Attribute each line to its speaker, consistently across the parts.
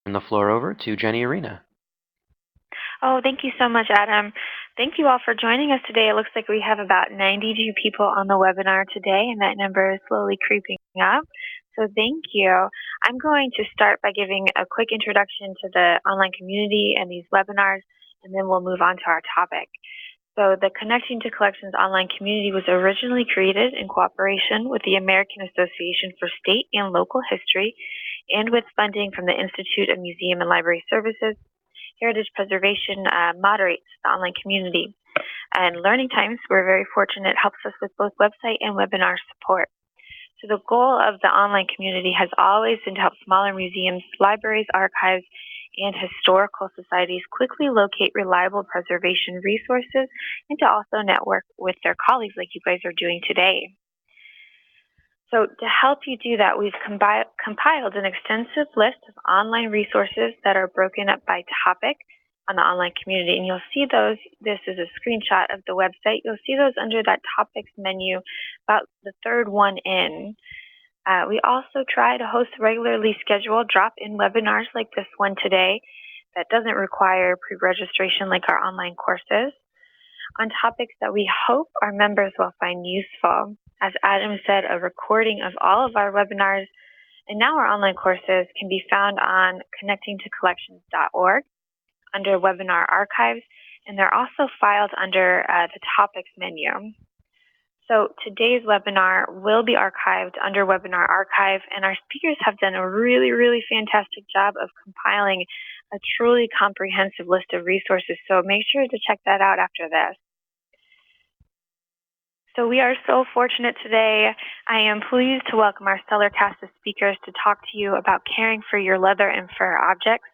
Speaker 1: turn the floor over to Jenny Arena.
Speaker 2: Oh, thank you so much, Adam. Thank you all for joining us today. It looks like we have about 92 people on the webinar today, and that number is slowly creeping up. So thank you. I'm going to start by giving a quick introduction to the online community and these webinars, and then we'll move on to our topic. So the Connecting to Collections online community was originally created in cooperation with the American Association for State and Local History and with funding from the Institute of Museum and Library Services. Heritage Preservation moderates the online community. And Learning Times, we're very fortunate, helps us with both website and webinar support. So the goal of the online community has always been to help smaller museums, libraries, archives, and historical societies quickly locate reliable preservation resources and to also network with their colleagues like you guys are doing today. So to help you do that, we've compiled an extensive list of online resources that are broken up by topic on the online community. And you'll see those, this is a screenshot of the website. You'll see those under that topics menu, about the third one in. We also try to host regularly scheduled drop-in webinars like this one today that doesn't require pre-registration like our online courses on topics that we hope our members will find useful. As Adam said, a recording of all of our webinars and now our online courses can be found on connectingtocollections.org under Webinar Archives, and they're also filed under the Topics menu. So today's webinar will be archived under Webinar Archive, and our speakers have done a really, really fantastic job of compiling a truly comprehensive list of resources, so make sure to check that out after this. So we are so fortunate today. I am pleased to welcome our stellar cast of speakers to talk to you about caring for your leather and fur objects.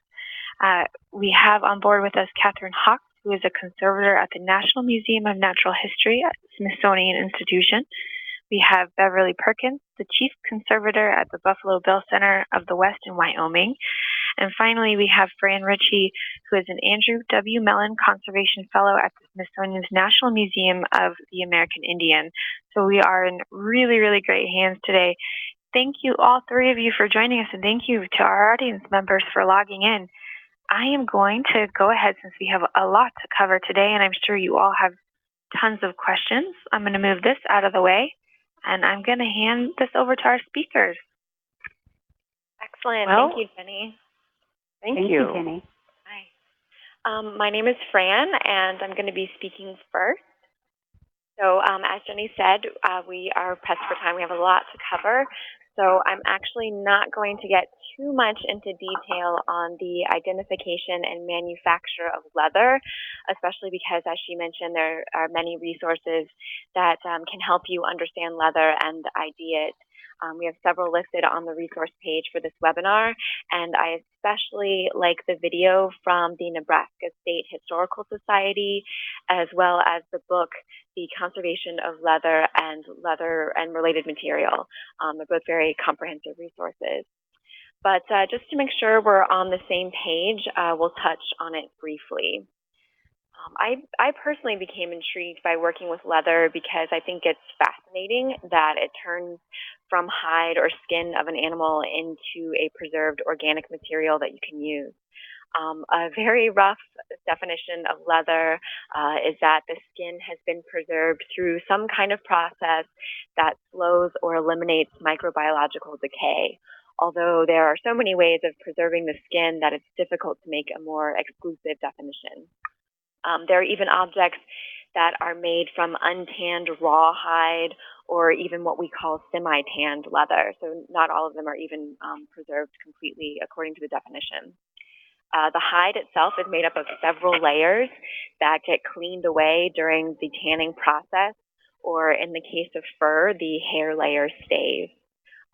Speaker 2: We have on board with us Catherine Hawks, who is a conservator at the National Museum of Natural History at Smithsonian Institution. We have Beverly Perkins, the Chief Conservator at the Buffalo Bill Center of the West in Wyoming. And finally, we have Fran Ritchie, who is an Andrew W. Mellon Conservation Fellow at the Smithsonian's National Museum of the American Indian. So we are in really, really great hands today. Thank you, all three of you, for joining us, and thank you to our audience members for logging in. I am going to go ahead, since we have a lot to cover today, and I'm sure you all have tons of questions. I'm going to move this out of the way, and I'm going to hand this over to our speakers.
Speaker 3: Excellent. Thank you, Jenny.
Speaker 4: Thank you, Jenny.
Speaker 3: Hi. My name is Fran, and I'm going to be speaking first. So as Jenny said, we are pressed for time. We have a lot to cover. So I'm actually not going to get too much into detail on the identification and manufacture of leather, especially because, as she mentioned, there are many resources that can help you understand leather and ID it. We have several listed on the resource page for this webinar, and I especially like the video from the Nebraska State Historical Society, as well as the book, The Conservation of Leather and Related Material. They're both very comprehensive resources. But just to make sure we're on the same page, we'll touch on it briefly. I personally became intrigued by working with leather because I think it's fascinating that it turns from hide or skin of an animal into a preserved organic material that you can use. A very rough definition of leather is that the skin has been preserved through some kind of process that slows or eliminates microbiological decay. Although there are so many ways of preserving the skin that it's difficult to make a more exclusive definition. There are even objects that are made from untanned raw hide or even what we call semi-tanned leather. So not all of them are even preserved completely according to the definition. The hide itself is made up of several layers that get cleaned away during the tanning process, or in the case of fur, the hair layer stays.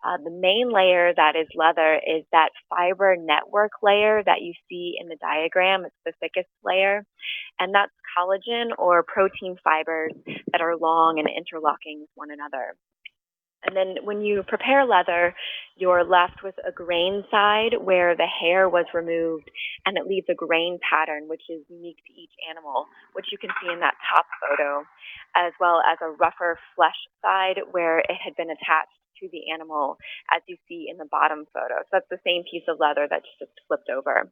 Speaker 3: The main layer that is leather is that fiber network layer that you see in the diagram. It's the thickest layer, and that's collagen or protein fibers that are long and interlocking with one another. And then when you prepare leather, you're left with a grain side where the hair was removed, and it leaves a grain pattern which is unique to each animal, which you can see in that top photo, as well as a rougher flesh side where it had been attached to the animal, as you see in the bottom photo. So that's the same piece of leather that's just flipped over.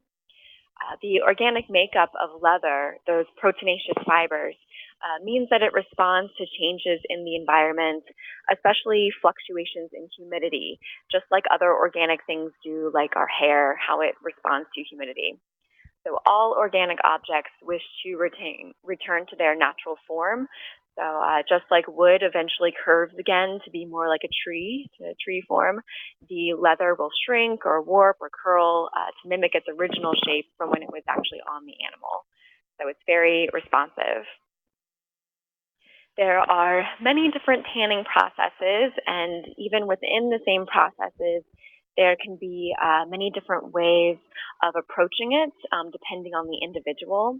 Speaker 3: The organic makeup of leather, those proteinaceous fibers, means that it responds to changes in the environment, especially fluctuations in humidity, just like other organic things do, like our hair, how it responds to humidity. So all organic objects wish to return to their natural form. So just like wood eventually curves again to be more like a tree, to a tree form, the leather will shrink or warp or curl to mimic its original shape from when it was actually on the animal. So it's very responsive. There are many different tanning processes, and even within the same processes, there can be many different ways of approaching it, depending on the individual.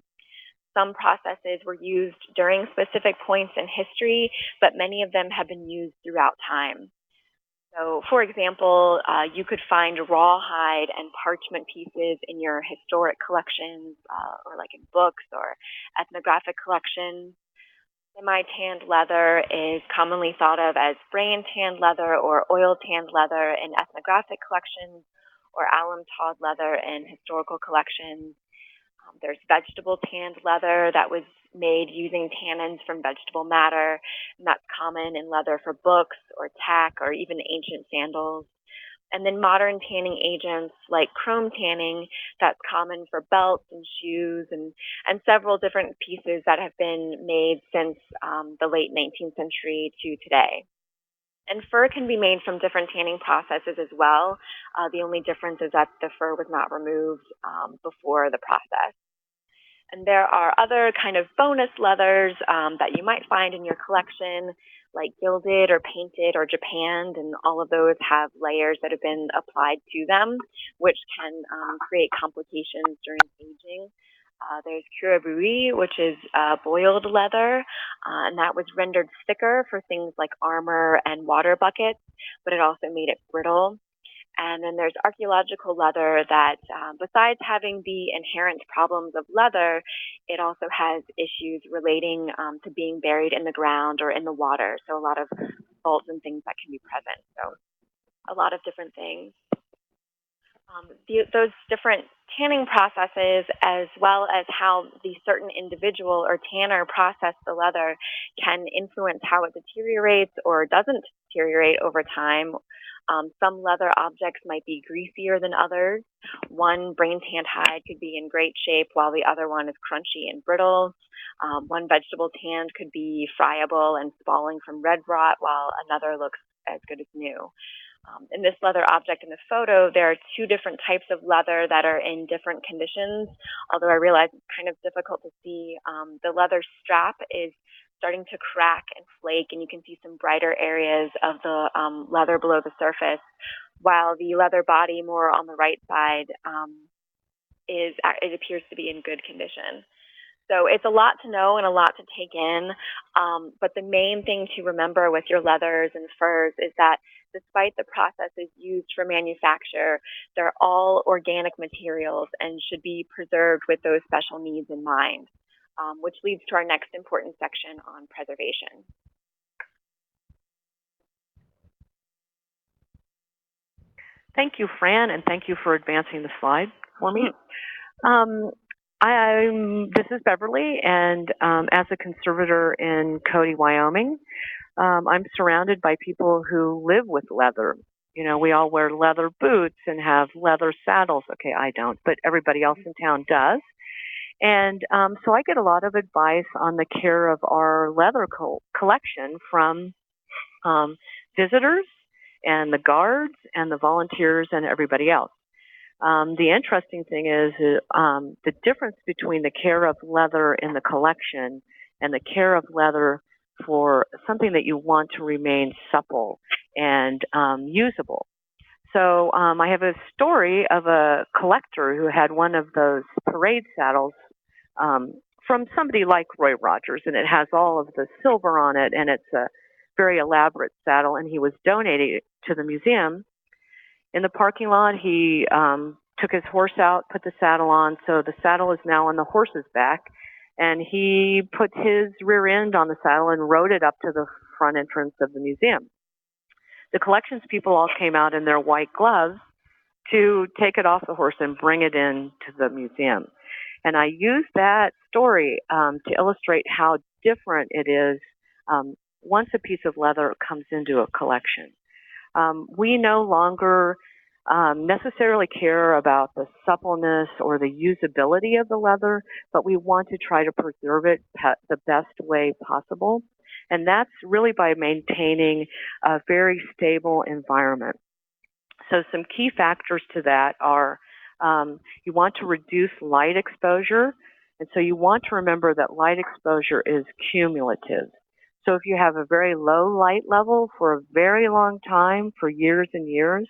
Speaker 3: Some processes were used during specific points in history, but many of them have been used throughout time. So, for example, you could find rawhide and parchment pieces in your historic collections, or like in books or ethnographic collections. Semi-tanned leather is commonly thought of as brain-tanned leather or oil-tanned leather in ethnographic collections, or alum-tawed leather in historical collections. There's vegetable-tanned leather that was made using tannins from vegetable matter, and that's common in leather for books or tack or even ancient sandals. And then modern tanning agents like chrome tanning, that's common for belts and shoes and several different pieces that have been made since the late 19th century to today. And fur can be made from different tanning processes as well. The only difference is that the fur was not removed before the process. And there are other kind of bonus leathers that you might find in your collection, like gilded or painted or japanned, and all of those have layers that have been applied to them, which can create complications during aging. There's curaburi, which is boiled leather, and that was rendered thicker for things like armor and water buckets, but it also made it brittle. And then there's archaeological leather that, besides having the inherent problems of leather, it also has issues relating to being buried in the ground or in the water. So a lot of salts and things that can be present. So a lot of different things. Those different tanning processes, as well as how the certain individual or tanner process the leather, can influence how it deteriorates or doesn't deteriorate over time. Some leather objects might be greasier than others. One brain-tanned hide could be in great shape while the other one is crunchy and brittle. One vegetable tanned could be friable and spalling from red rot, while another looks as good as new. In this leather object in the photo, there are two different types of leather that are in different conditions, although I realize it's kind of difficult to see. The leather strap is starting to crack and flake, and you can see some brighter areas of the leather below the surface, while the leather body, more on the right side, it appears to be in good condition. So it's a lot to know and a lot to take in, but the main thing to remember with your leathers and furs is that despite the processes used for manufacture, they're all organic materials and should be preserved with those special needs in mind, which leads to our next important section on preservation.
Speaker 5: Thank you, Fran, and thank you for advancing the slide for me. This is Beverly, and as a conservator in Cody, Wyoming, I'm surrounded by people who live with leather. You know, we all wear leather boots and have leather saddles. Okay, I don't, but everybody else in town does. And so I get a lot of advice on the care of our leather collection from visitors and the guards and the volunteers and everybody else. The interesting thing is the difference between the care of leather in the collection and the care of leather for something that you want to remain supple and usable. So I have a story of a collector who had one of those parade saddles from somebody like Roy Rogers, and it has all of the silver on it, and it's a very elaborate saddle, and he was donating it to the museum. In the parking lot, he took his horse out, put the saddle on, so the saddle is now on the horse's back, and he put his rear end on the saddle and rode it up to the front entrance of the museum. the collections people all came out in their white gloves to take it off the horse and bring it in to the museum. And I use that story to illustrate how different it is once a piece of leather comes into a collection. We no longer necessarily care about the suppleness or the usability of the leather, but we want to try to preserve it the best way possible. And that's really by maintaining a very stable environment. So some key factors to that are you want to reduce light exposure. And so you want to remember that light exposure is cumulative. So if you have a very low light level for a very long time, for years and years,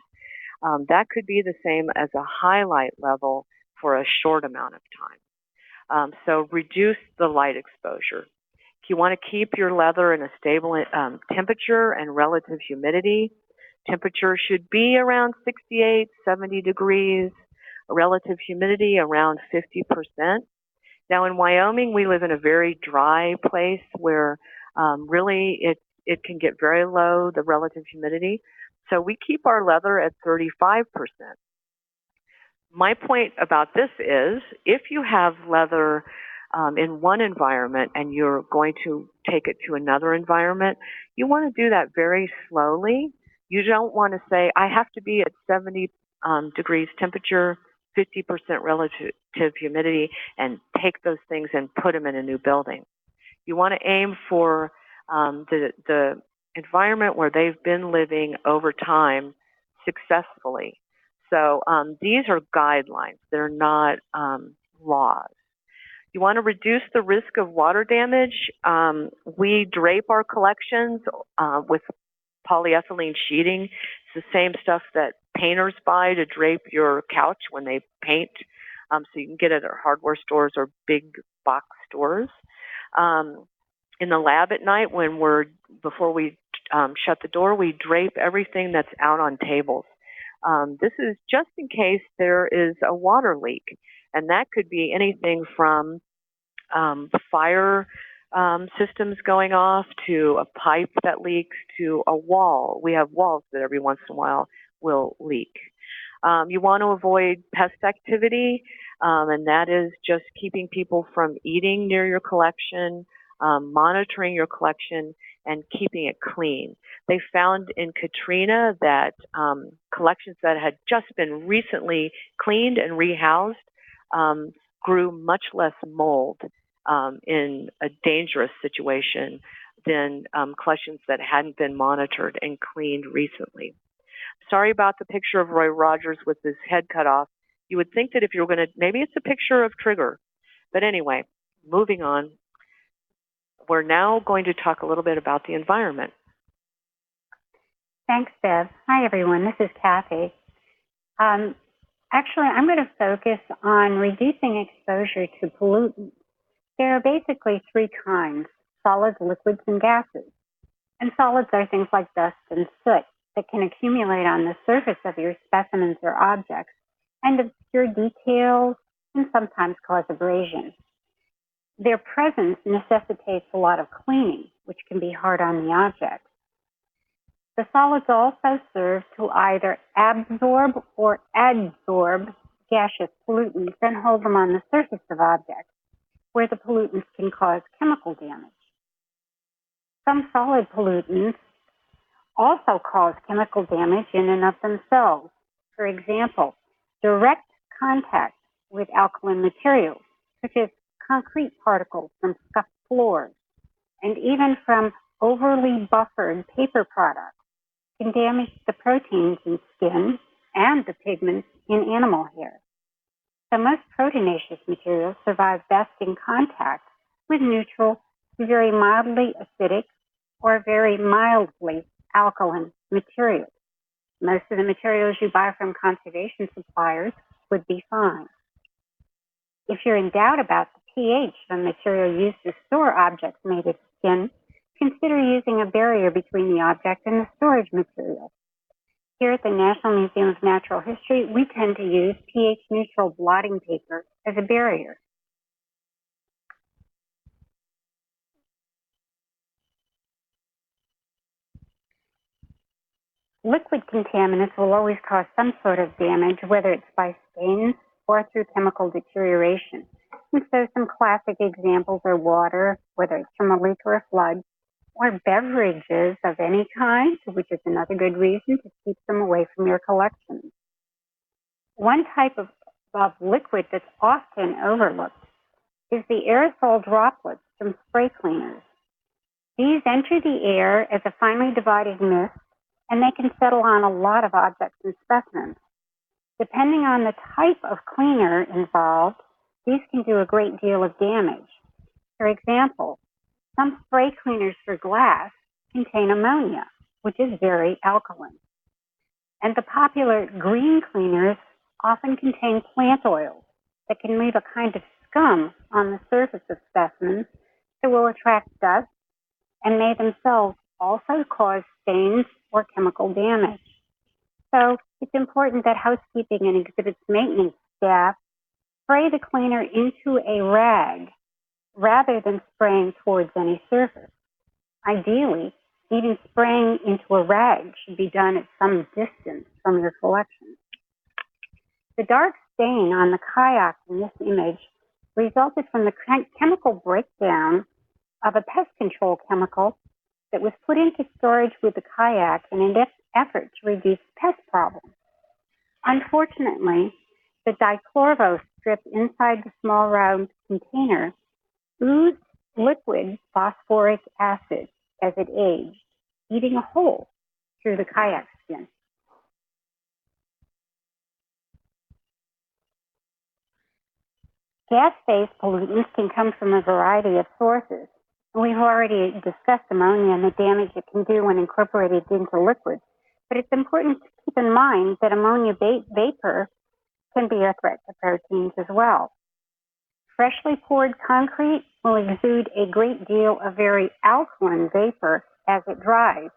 Speaker 5: that could be the same as a high light level for a short amount of time. So reduce the light exposure. You want to keep your leather in a stable temperature and relative humidity. Temperature should be around 68, 70 degrees, relative humidity around 50%. Now in Wyoming, we live in a very dry place where really it can get very low, the relative humidity. So we keep our leather at 35%. My point about this is if you have leather in one environment and you're going to take it to another environment, you want to do that very slowly. You don't want to say, I have to be at 70 degrees temperature, 50% relative humidity, and take those things and put them in a new building. You want to aim for the environment where they've been living over time successfully. So these are guidelines. They're not laws. You want to reduce the risk of water damage. We drape our collections with polyethylene sheeting. It's the same stuff that painters buy to drape your couch when they paint. So you can get it at hardware stores or big box stores. In the lab at night, before we shut the door, we drape everything that's out on tables. This is just in case there is a water leak, and that could be anything from fire systems going off to a pipe that leaks to a wall. We have walls that every once in a while will leak. You want to avoid pest activity, and that is just keeping people from eating near your collection, monitoring your collection, and keeping it clean. They found in Katrina that collections that had just been recently cleaned and rehoused grew much less mold in a dangerous situation than collections that hadn't been monitored and cleaned recently. Sorry about the picture of Roy Rogers with his head cut off. You would think that if you were going to, maybe it's a picture of Trigger. But anyway, moving on. We're now going to talk a little bit about the environment.
Speaker 4: Thanks, Bev. Hi, everyone. This is Kathy. Actually, I'm going to focus on reducing exposure to pollutants. There are basically three kinds: solids, liquids, and gases. And solids are things like dust and soot that can accumulate on the surface of your specimens or objects and obscure details and sometimes cause abrasion. Their presence necessitates a lot of cleaning, which can be hard on the object. The solids also serve to either absorb or adsorb gaseous pollutants and hold them on the surface of objects, where the pollutants can cause chemical damage. Some solid pollutants also cause chemical damage in and of themselves. For example, direct contact with alkaline materials, such as concrete particles from scuffed floors, and even from overly buffered paper products, can damage the proteins in skin and the pigments in animal hair. So most proteinaceous materials survive best in contact with neutral to very mildly acidic or very mildly alkaline materials. Most of the materials you buy from conservation suppliers would be fine. If you're in doubt about the pH of a material used to store objects made of skin, consider using a barrier between the object and the storage material. Here at the National Museum of Natural History, we tend to use pH-neutral blotting paper as a barrier. Liquid contaminants will always cause some sort of damage, whether it's by stains or through chemical deterioration. And so some classic examples are water, whether it's from a leak or a flood, or beverages of any kind, which is another good reason to keep them away from your collection. One type of liquid that's often overlooked is the aerosol droplets from spray cleaners. These enter the air as a finely divided mist, and they can settle on a lot of objects and specimens. Depending on the type of cleaner involved, these can do a great deal of damage. For example, some spray cleaners for glass contain ammonia, which is very alkaline. And the popular green cleaners often contain plant oils that can leave a kind of scum on the surface of specimens that will attract dust and may themselves also cause stains or chemical damage. So it's important that housekeeping and exhibits maintenance staff spray the cleaner into a rag rather than spraying towards any surface. Ideally, even spraying into a rag should be done at some distance from your collection. The dark stain on the kayak in this image resulted from the chemical breakdown of a pest control chemical that was put into storage with the kayak in an effort to reduce pest problems. Unfortunately, the dichlorvo strip inside the small round container oozed liquid phosphoric acid as it aged, eating a hole through the kayak skin. Gas-based pollutants can come from a variety of sources. We've already discussed ammonia and the damage it can do when incorporated into liquids, but it's important to keep in mind that ammonia vapor can be a threat to proteins as well. Freshly poured concrete will exude a great deal of very alkaline vapor as it dries,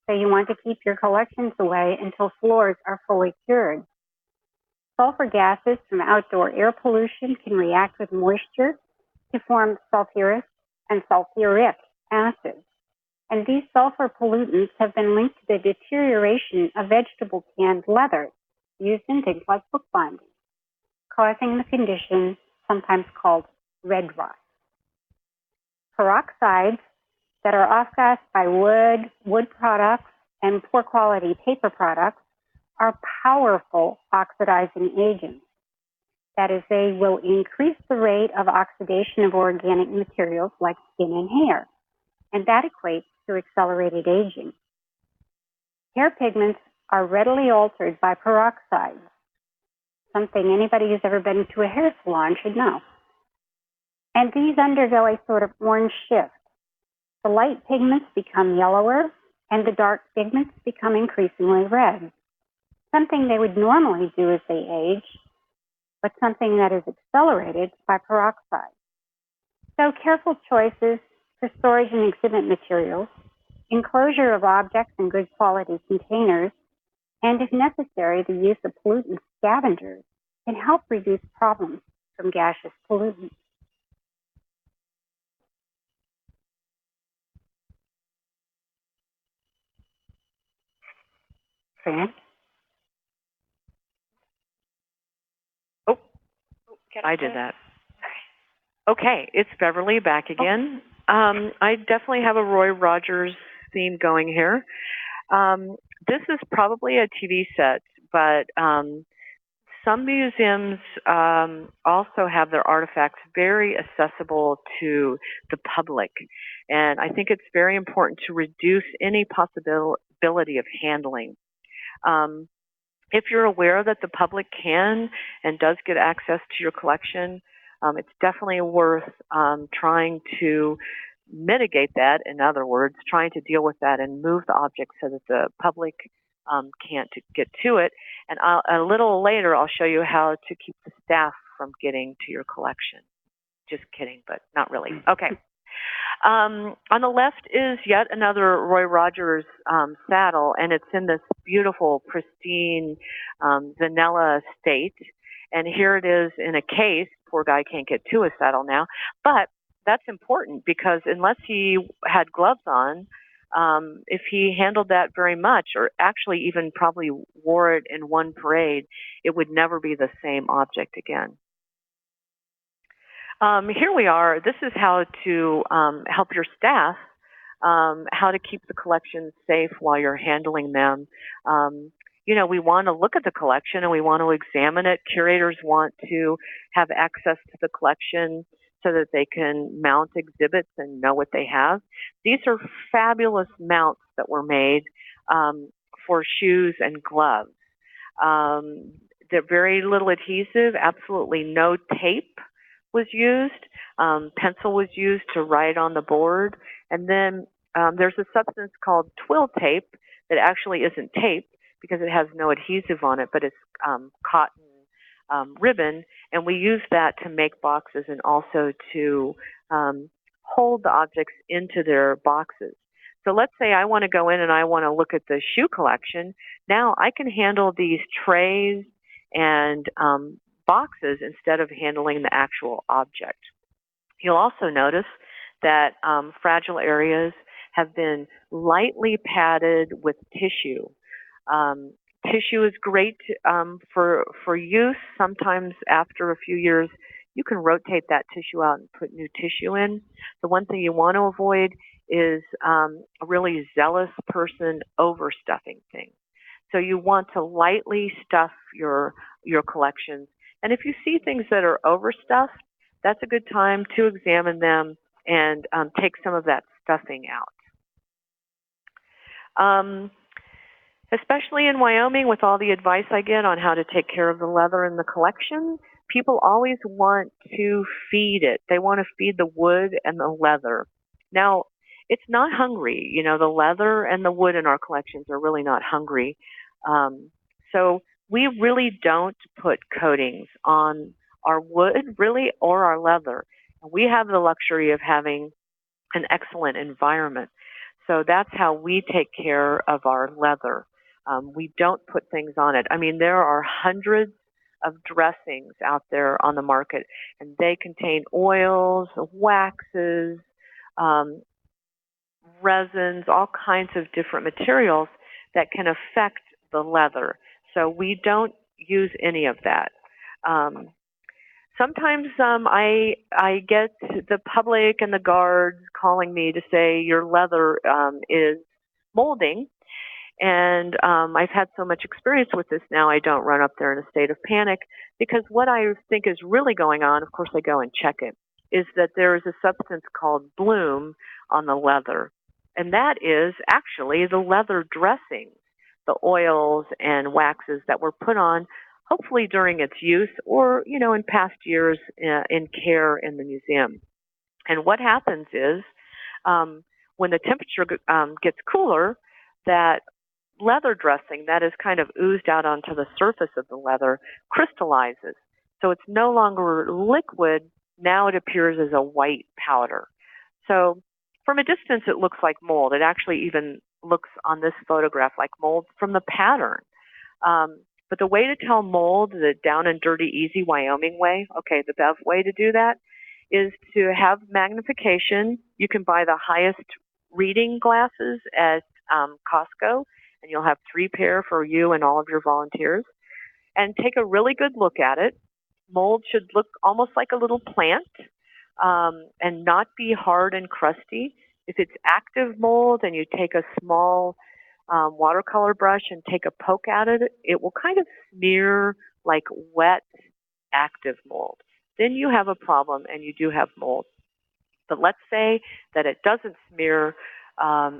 Speaker 4: so you want to keep your collections away until floors are fully cured. Sulfur gases from outdoor air pollution can react with moisture to form sulfurous and sulfuric acids. And these sulfur pollutants have been linked to the deterioration of vegetable canned leather used in things like bookbinding, causing the condition sometimes called red rot. Peroxides that are off-gassed by wood products, and poor quality paper products are powerful oxidizing agents. That is, they will increase the rate of oxidation of organic materials like skin and hair, and that equates to accelerated aging. Hair pigments are readily altered by peroxides, something anybody who's ever been to a hair salon should know. And these undergo a sort of orange shift. The light pigments become yellower, and the dark pigments become increasingly red, something they would normally do as they age, but something that is accelerated by peroxide. So careful choices for storage and exhibit materials, enclosure of objects in good quality containers, and if necessary, the use of pollutant scavengers can help reduce problems from gaseous pollutants. Fran?
Speaker 5: I did that. Okay, it's Beverly back again. I definitely have a Roy Rogers theme going here. This is probably a TV set, but some museums also have their artifacts very accessible to the public. And I think it's very important to reduce any possibility of handling. If you're aware that the public can and does get access to your collection, it's definitely worth trying to mitigate that. In other words, trying to deal with that and move the object so that the public can't get to it. And a little later, I'll show you how to keep the staff from getting to your collection. Just kidding, but not really. Okay. On the left is yet another Roy Rogers saddle, and it's in this beautiful, pristine vanilla state. And here it is in a case. Poor guy can't get to a saddle now. But that's important because unless he had gloves on, if he handled that very much, or actually even probably wore it in one parade, it would never be the same object again. Here we are. This is how to help your staff, how to keep the collection safe while you're handling them. We want to look at the collection and we want to examine it. Curators want to have access to the collection so that they can mount exhibits and know what they have. These are fabulous mounts that were made for shoes and gloves. They're very little adhesive, absolutely no tape was used. Pencil was used to write on the board. And then there's a substance called twill tape that actually isn't tape because it has no adhesive on it, but it's cotton ribbon. And we use that to make boxes and also to hold the objects into their boxes. So let's say I want to go in and I want to look at the shoe collection. Now I can handle these trays and boxes instead of handling the actual object. You'll also notice that fragile areas have been lightly padded with tissue. Tissue is great for use. Sometimes after a few years, you can rotate that tissue out and put new tissue in. The one thing you want to avoid is a really zealous person overstuffing things. So you want to lightly stuff your collections. And if you see things that are overstuffed, that's a good time to examine them and take some of that stuffing out. Especially in Wyoming, with all the advice I get on how to take care of the leather in the collection, people always want to feed it. They want to feed the wood and the leather. Now, it's not hungry. The leather and the wood in our collections are really not hungry. So we really don't put coatings on our wood, really, or our leather. We have the luxury of having an excellent environment. So that's how we take care of our leather. We don't put things on it. I mean, there are hundreds of dressings out there on the market, and they contain oils, waxes, resins, all kinds of different materials that can affect the leather. So we don't use any of that. Sometimes I get the public and the guards calling me to say your leather is molding. And I've had so much experience with this now, I don't run up there in a state of panic, because what I think is really going on, of course I go and check it, is that there is a substance called bloom on the leather. And that is actually the leather dressings, the oils and waxes that were put on, hopefully during its use or, in past years in care in the museum. And what happens is when the temperature gets cooler, that leather dressing that is kind of oozed out onto the surface of the leather crystallizes. So it's no longer liquid. Now it appears as a white powder. So from a distance, it looks like mold. It actually even looks on this photograph like mold from the pattern. But the way to tell mold, the down and dirty, easy Wyoming way, okay, the Bev way to do that is to have magnification. You can buy the highest reading glasses at Costco, and you'll have 3 pair for you and all of your volunteers. And take a really good look at it. Mold should look almost like a little plant and not be hard and crusty. If it's active mold and you take a small watercolor brush and take a poke at it, it will kind of smear like wet, active mold. Then you have a problem and you do have mold. But let's say that it doesn't smear,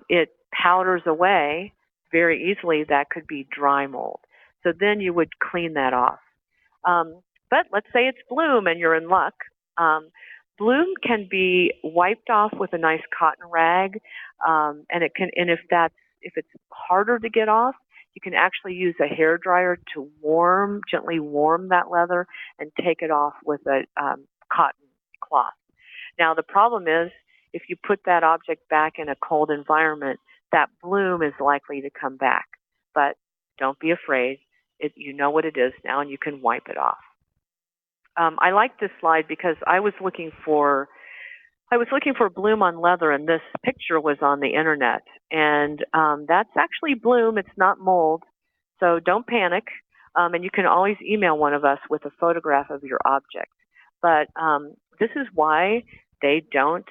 Speaker 5: it powders away very easily. That could be dry mold. So then you would clean that off. But let's say it's bloom and you're in luck. Bloom can be wiped off with a nice cotton rag, and if it's harder to get off, you can actually use a hair dryer to gently warm that leather and take it off with a cotton cloth. Now the problem is, if you put that object back in a cold environment, that bloom is likely to come back. But don't be afraid. You know what it is now, and you can wipe it off. I like this slide because I was looking for I was looking for bloom on leather, and this picture was on the internet. And that's actually bloom. It's not mold. So don't panic. And you can always email one of us with a photograph of your object. But this is why they don't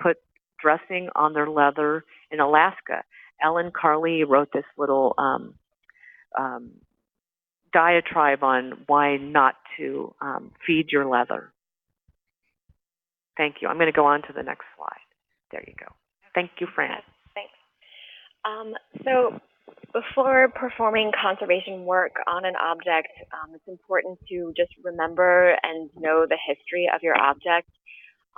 Speaker 5: put dressing on their leather in Alaska. Ellen Carley wrote this little diatribe on why not to feed your leather. Thank you. I'm going to go on to the next slide. There you go. Thank you, Fran.
Speaker 3: Thanks. So before performing conservation work on an object, it's important to just remember and know the history of your object,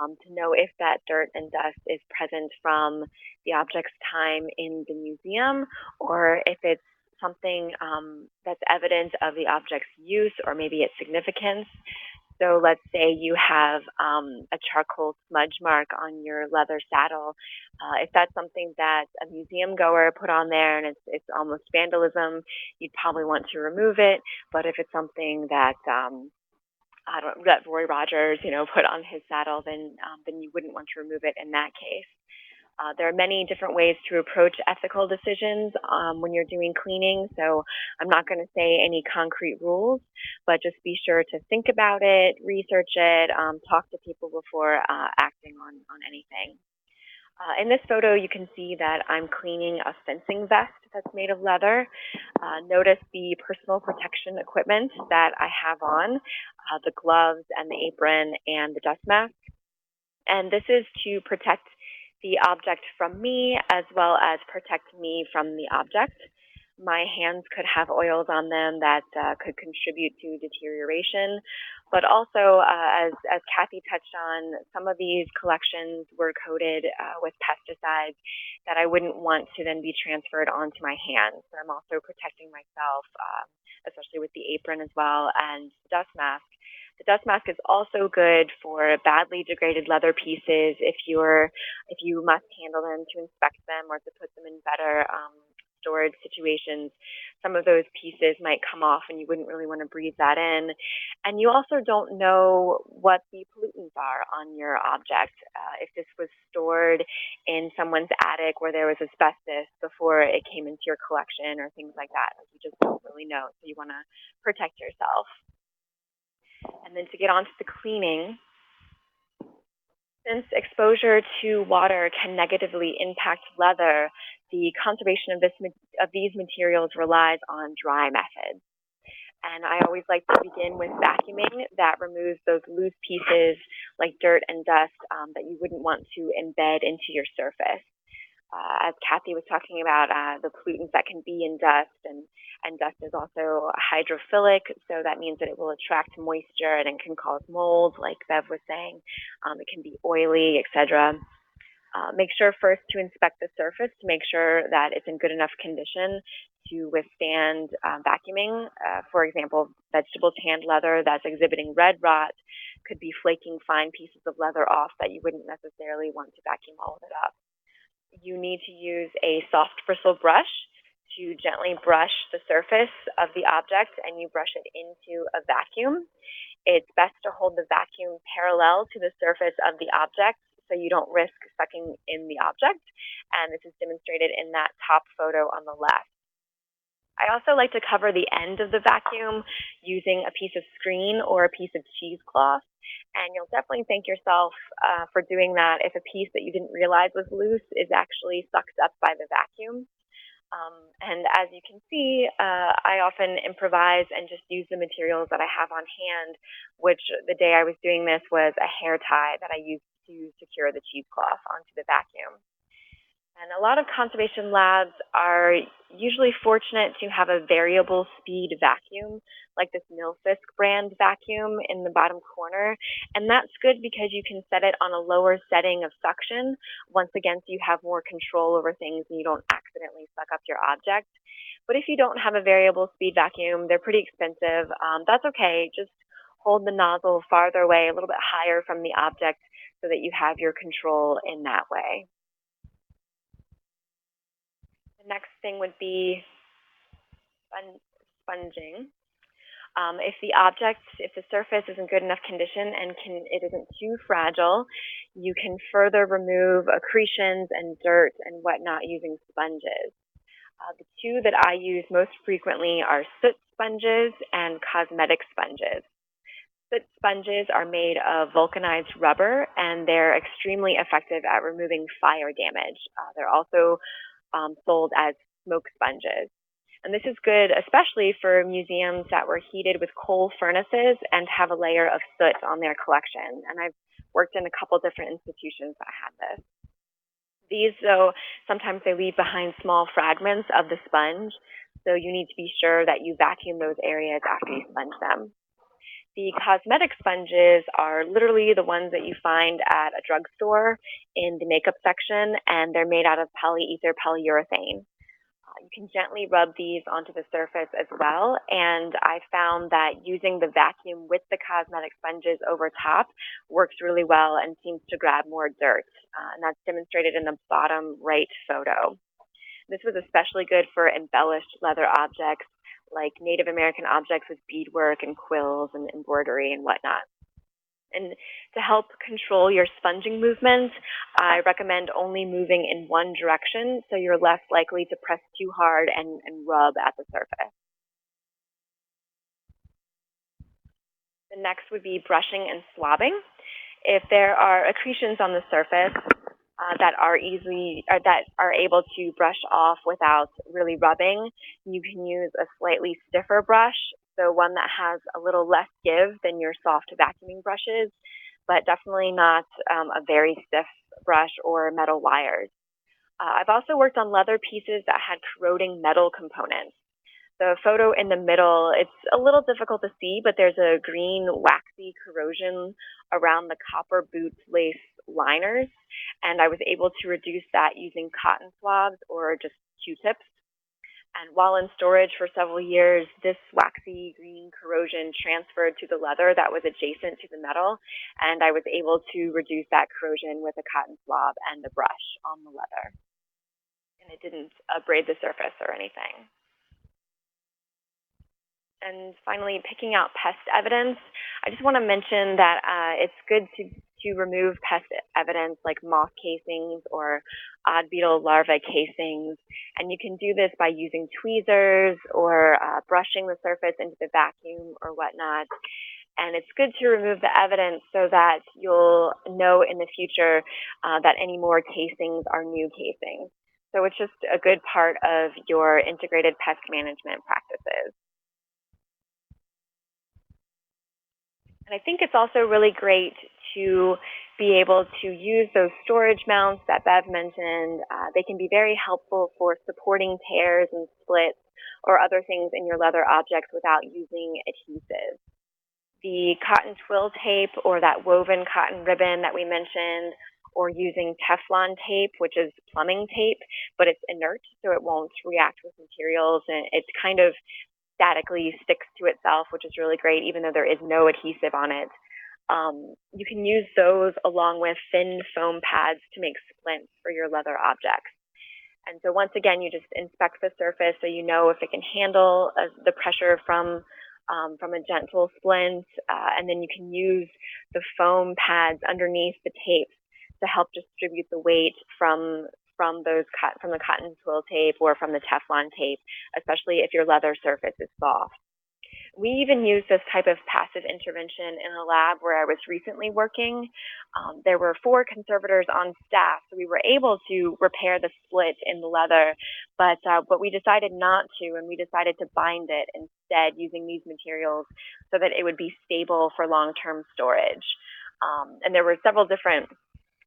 Speaker 3: to know if that dirt and dust is present from the object's time in the museum, or if it's something that's evidence of the object's use or maybe its significance. So let's say you have a charcoal smudge mark on your leather saddle. If that's something that a museum goer put on there and it's almost vandalism, you'd probably want to remove it. But if it's something that that Roy Rogers, put on his saddle, then you wouldn't want to remove it in that case. There are many different ways to approach ethical decisions when you're doing cleaning, so I'm not going to say any concrete rules, but just be sure to think about it, research it, talk to people before acting on anything. In this photo, you can see that I'm cleaning a fencing vest that's made of leather. Notice the personal protection equipment that I have on, the gloves and the apron and the dust mask. And this is to protect the object from me as well as protect me from the object. My hands could have oils on them that could contribute to deterioration. But also, as Kathy touched on, some of these collections were coated with pesticides that I wouldn't want to then be transferred onto my hands. So I'm also protecting myself, especially with the apron as well and the dust mask. The dust mask is also good for badly degraded leather pieces if you must handle them to inspect them or to put them in better storage situations. Some of those pieces might come off and you wouldn't really want to breathe that in. And you also don't know what the pollutants are on your object. If this was stored in someone's attic where there was asbestos before it came into your collection or things like that, you just don't really know. So you want to protect yourself. And then to get on to the cleaning, since exposure to water can negatively impact leather, the conservation of these materials relies on dry methods. And I always like to begin with vacuuming. That removes those loose pieces like dirt and dust that you wouldn't want to embed into your surface. As Kathy was talking about, the pollutants that can be in dust, and dust is also hydrophilic, so that means that it will attract moisture and it can cause mold, like Bev was saying. It can be oily, etc. Make sure first to inspect the surface to make sure that it's in good enough condition to withstand vacuuming. For example, vegetable tanned leather that's exhibiting red rot could be flaking fine pieces of leather off that you wouldn't necessarily want to vacuum all of it up. You need to use a soft bristle brush to gently brush the surface of the object, and you brush it into a vacuum. It's best to hold the vacuum parallel to the surface of the object so you don't risk sucking in the object, and this is demonstrated in that top photo on the left. I also like to cover the end of the vacuum using a piece of screen or a piece of cheesecloth. And you'll definitely thank yourself for doing that if a piece that you didn't realize was loose is actually sucked up by the vacuum. And as you can see, I often improvise and just use the materials that I have on hand, which the day I was doing this was a hair tie that I used to secure the cheesecloth onto the vacuum. And a lot of conservation labs are usually fortunate to have a variable speed vacuum, like this Nilfisk brand vacuum in the bottom corner. And that's good because you can set it on a lower setting of suction, once again, so you have more control over things and you don't accidentally suck up your object. But if you don't have a variable speed vacuum, they're pretty expensive. That's okay. Just hold the nozzle farther away, a little bit higher from the object so that you have your control in that way. Next thing would be sponging. If the surface is in good enough condition and it isn't too fragile, you can further remove accretions and dirt and whatnot using sponges. The two that I use most frequently are soot sponges and cosmetic sponges. Soot sponges are made of vulcanized rubber, and they're extremely effective at removing fire damage. They're also sold as smoke sponges. And this is good, especially for museums that were heated with coal furnaces and have a layer of soot on their collection. And I've worked in a couple different institutions that had this. These, though, sometimes they leave behind small fragments of the sponge, so you need to be sure that you vacuum those areas after you sponge them. The cosmetic sponges are literally the ones that you find at a drugstore in the makeup section, and they're made out of polyether polyurethane. You can gently rub these onto the surface as well, and I found that using the vacuum with the cosmetic sponges over top works really well and seems to grab more dirt, and that's demonstrated in the bottom right photo. This was especially good for embellished leather objects like Native American objects with beadwork and quills and embroidery and whatnot. And to help control your sponging movements, I recommend only moving in one direction so you're less likely to press too hard and rub at the surface. The next would be brushing and swabbing. If there are accretions on the surface that are able to brush off without really rubbing, you can use a slightly stiffer brush, so one that has a little less give than your soft vacuuming brushes, but definitely not a very stiff brush or metal wires. I've also worked on leather pieces that had corroding metal components. The photo in the middle, it's a little difficult to see, but there's a green waxy corrosion around the copper boot lace liners, and I was able to reduce that using cotton swabs or just Q-tips. And while in storage for several years, this waxy green corrosion transferred to the leather that was adjacent to the metal, and I was able to reduce that corrosion with a cotton swab and a brush on the leather. And it didn't abrade the surface or anything. And finally, picking out pest evidence. I just want to mention that it's good to remove pest evidence like moth casings or odd beetle larvae casings. And you can do this by using tweezers or brushing the surface into the vacuum or whatnot. And it's good to remove the evidence so that you'll know in the future that any more casings are new casings. So it's just a good part of your integrated pest management practices. And I think it's also really great to be able to use those storage mounts that Bev mentioned. They can be very helpful for supporting tears and splits or other things in your leather objects without using adhesive. The cotton twill tape or that woven cotton ribbon that we mentioned, or using Teflon tape, which is plumbing tape, but it's inert, so it won't react with materials, and it kind of statically sticks to itself, which is really great, even though there is no adhesive on it. You can use those along with thin foam pads to make splints for your leather objects. And so once again, you just inspect the surface so you know if it can handle the pressure from a gentle splint, and then you can use the foam pads underneath the tape to help distribute the weight from the cotton twill tape or from the Teflon tape, especially if your leather surface is soft. We even use this type of passive intervention in a lab where I was recently working. There were 4 conservators on staff, so we were able to repair the split in the leather, but we decided not to, and we decided to bind it instead using these materials so that it would be stable for long-term storage. And there were several different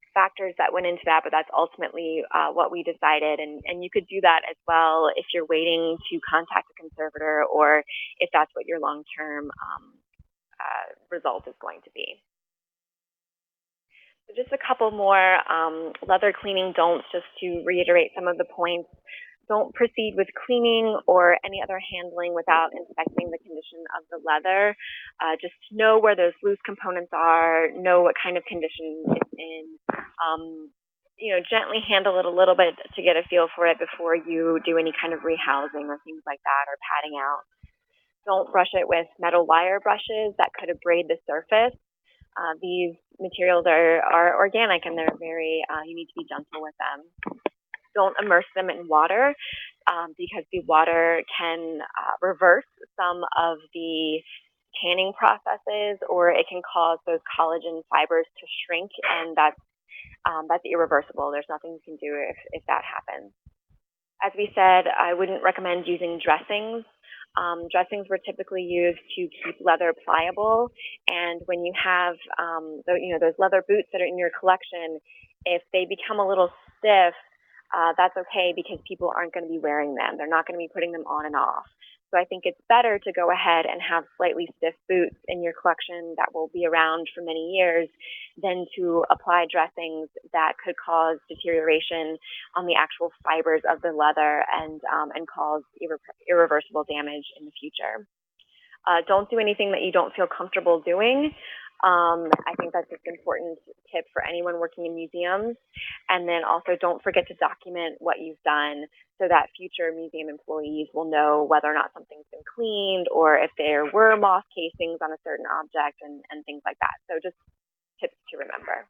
Speaker 3: factors that went into that, but that's ultimately what we decided. And you could do that as well if you're waiting to contact a conservator or if that's what your long-term result is going to be. So just a couple more leather cleaning don'ts, just to reiterate some of the points. Don't proceed with cleaning or any other handling without inspecting the condition of the leather. Just know where those loose components are, know what kind of condition it's in. Gently handle it a little bit to get a feel for it before you do any kind of rehousing or things like that, or padding out. Don't brush it with metal wire brushes that could abrade the surface. These materials are organic and they're very, you need to be gentle with them. Don't immerse them in water because the water can reverse some of the tanning processes, or it can cause those collagen fibers to shrink, and that's irreversible. There's nothing you can do if that happens. As we said, I wouldn't recommend using dressings. Dressings were typically used to keep leather pliable, and when you have those leather boots that are in your collection, if they become a little stiff, that's okay because people aren't going to be wearing them. They're not going to be putting them on and off. So I think it's better to go ahead and have slightly stiff boots in your collection that will be around for many years than to apply dressings that could cause deterioration on the actual fibers of the leather and cause irreversible damage in the future. Don't do anything that you don't feel comfortable doing. I think that's just an important tip for anyone working in museums. And then also don't forget to document what you've done so that future museum employees will know whether or not something's been cleaned or if there were moth casings on a certain object and things like that. So just tips to remember.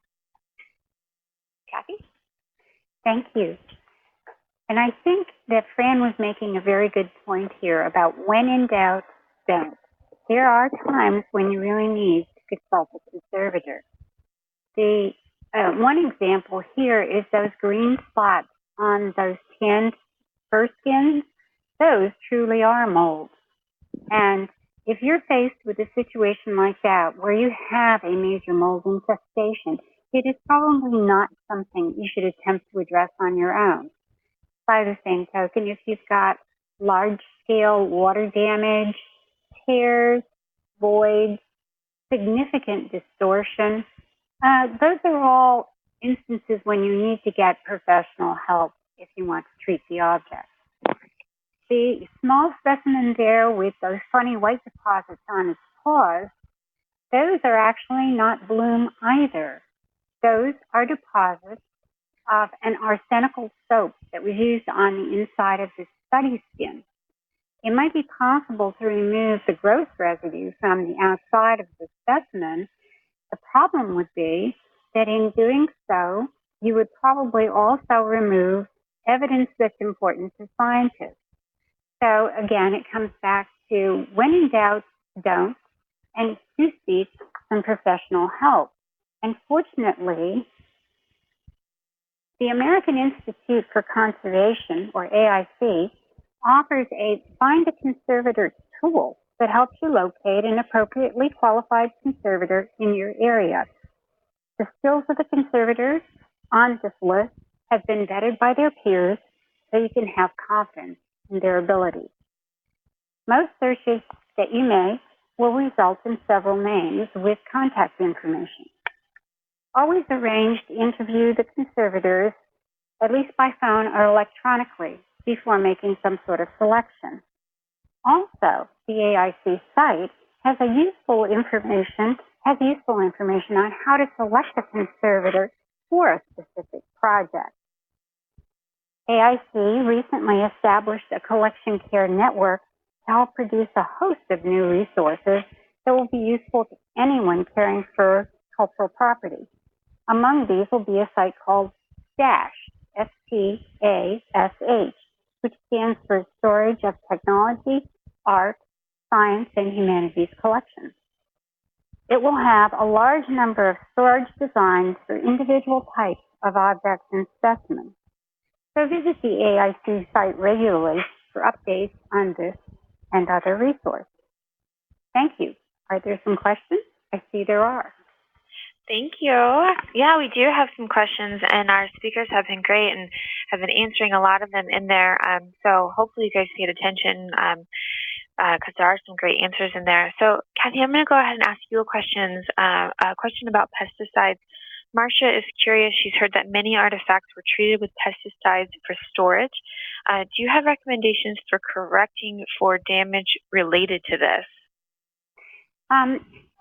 Speaker 3: Kathy?
Speaker 4: Thank you. And I think that Fran was making a very good point here about when in doubt, don't. There are times when you really need to consult a conservator. The one example here is those green spots on those tanned fur skins. Those truly are mold. And if you're faced with a situation like that where you have a major mold infestation, it is probably not something you should attempt to address on your own. By the same token, if you've got large-scale water damage, tears, voids, significant distortion, those are all instances when you need to get professional help if you want to treat the object. The small specimen there with those funny white deposits on its paws, those are actually not bloom either. Those are deposits of an arsenical soap that was used on the inside of the study skin. It might be possible to remove the growth residue from the outside of the specimen. The problem would be that in doing so, you would probably also remove evidence that's important to scientists. So again, it comes back to when in doubt, don't, and do seek some professional help. And fortunately, the American Institute for Conservation, or AIC, offers a Find a Conservator tool that helps you locate an appropriately qualified conservator in your area. The skills of the conservators on this list have been vetted by their peers so you can have confidence in their abilities. Most searches that you make will result in several names with contact information. Always arrange to interview the conservators, at least by phone or electronically, before making some sort of selection. Also, the AIC site has useful information on how to select a conservator for a specific project. AIC recently established a collection care network to help produce a host of new resources that will be useful to anyone caring for cultural property. Among these will be a site called STASH, S-T-A-S-H, which stands for Storage of Technology, Art, Science, and Humanities Collections. It will have a large number of storage designs for individual types of objects and specimens. So visit the AIC site regularly for updates on this and other resources. Thank you. Are there some questions? I see there are.
Speaker 2: Thank you. Yeah, we do have some questions, and our speakers have been great and have been answering a lot of them in there. So hopefully you guys paid attention because there are some great answers in there. So Kathy, I'm going to go ahead and ask you a question about pesticides. Marcia is curious. She's heard that many artifacts were treated with pesticides for storage. Do you have recommendations for correcting for damage related to this?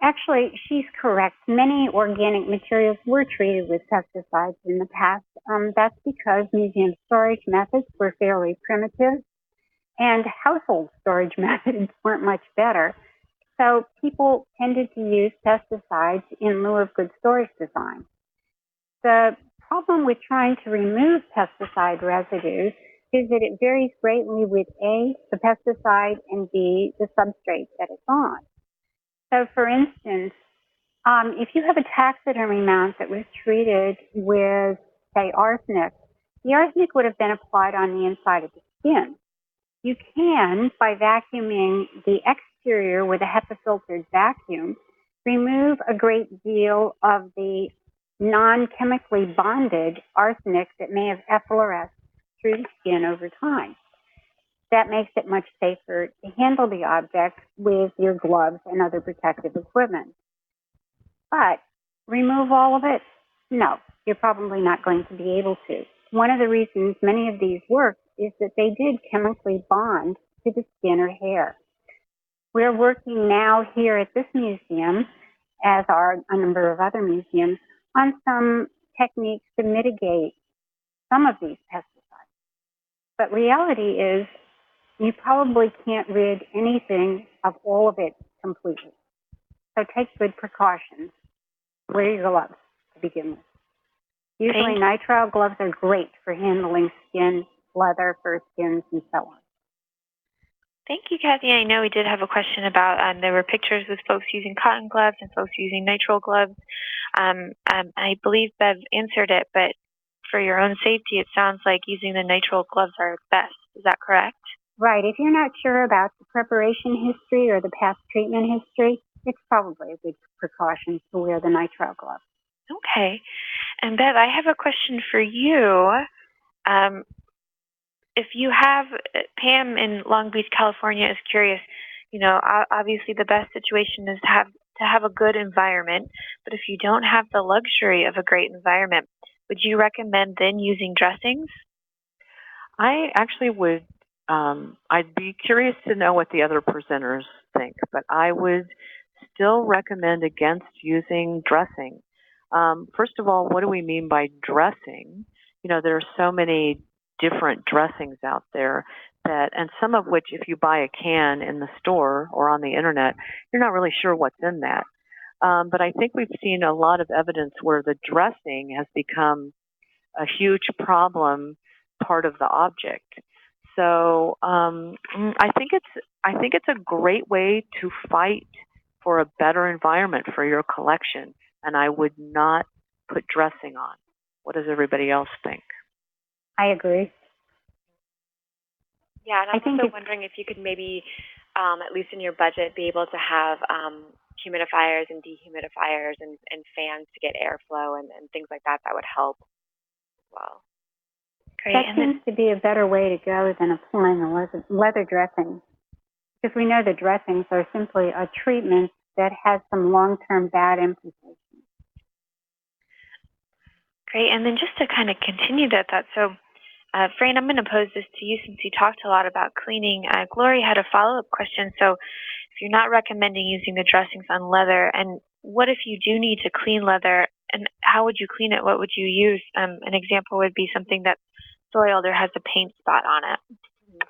Speaker 4: Actually, she's correct. Many organic materials were treated with pesticides in the past. That's because museum storage methods were fairly primitive, and household storage methods weren't much better. So people tended to use pesticides in lieu of good storage design. The problem with trying to remove pesticide residues is that it varies greatly with A, the pesticide, and B, the substrate that it's on. So for instance, if you have a taxidermy mount that was treated with, say, arsenic, the arsenic would have been applied on the inside of the skin. You can, by vacuuming the exterior with a HEPA-filtered vacuum, remove a great deal of the non-chemically bonded arsenic that may have effloresced through the skin over time. That makes it much safer to handle the object with your gloves and other protective equipment. But remove all of it? No, you're probably not going to be able to. One of the reasons many of these work is that they did chemically bond to the skin or hair. We're working now here at this museum, as are a number of other museums, on some techniques to mitigate some of these pesticides. But reality is you probably can't rid anything of all of it completely. So take good precautions. Wear your gloves to begin with. Usually nitrile gloves are great for handling skin, leather, fur skins, and so on.
Speaker 2: Thank you, Kathy. I know we did have a question about, there were pictures with folks using cotton gloves and folks using nitrile gloves. I believe Bev answered it, but for your own safety, it sounds like using the nitrile gloves are best. Is that correct?
Speaker 4: Right. If you're not sure about the preparation history or the past treatment history, it's probably a good precaution to wear the nitrile gloves.
Speaker 2: Okay. And Bev, I have a question for you. If you have, Pam in Long Beach, California is curious, you know, obviously the best situation is to have a good environment, but if you don't have the luxury of a great environment, would you recommend then using dressings?
Speaker 5: I actually would, I'd be curious to know what the other presenters think, but I would still recommend against using dressing. First of all, what do we mean by dressing? You know, there are so many different dressings out there that, and some of which, if you buy a can in the store or on the internet, you're not really sure what's in that. But I think we've seen a lot of evidence where the dressing has become a huge problem part of the object. So I think it's a great way to fight for a better environment for your collection, and I would not put dressing on. What does everybody else think?
Speaker 4: I agree.
Speaker 3: Yeah, and I'm also wondering if you could maybe, at least in your budget, be able to have humidifiers and dehumidifiers and fans to get airflow and things like that. That would help as well.
Speaker 2: Great.
Speaker 4: That seems to be a better way to go than applying a leather dressing, because we know the dressings are simply a treatment that has some long-term bad implications.
Speaker 2: Great. And then just to kind of continue that thought, so Fran, I'm going to pose this to you since you talked a lot about cleaning. Glory had a follow-up question. So if you're not recommending using the dressings on leather, and what if you do need to clean leather, and how would you clean it? What would you use? An example would be something that's soiled or has a paint spot on it.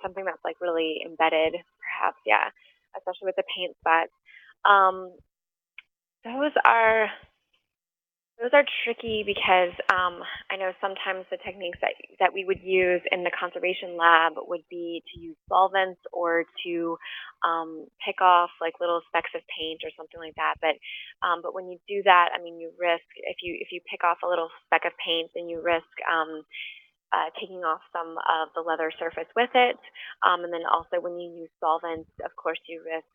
Speaker 3: Something that's like really embedded, perhaps, yeah, especially with the paint spots. Those are tricky because I know sometimes the techniques that we would use in the conservation lab would be to use solvents or to pick off like little specks of paint or something like that. But when you do that, I mean, you risk, if you pick off a little speck of paint, then you risk taking off some of the leather surface with it. And then also when you use solvents, of course, you risk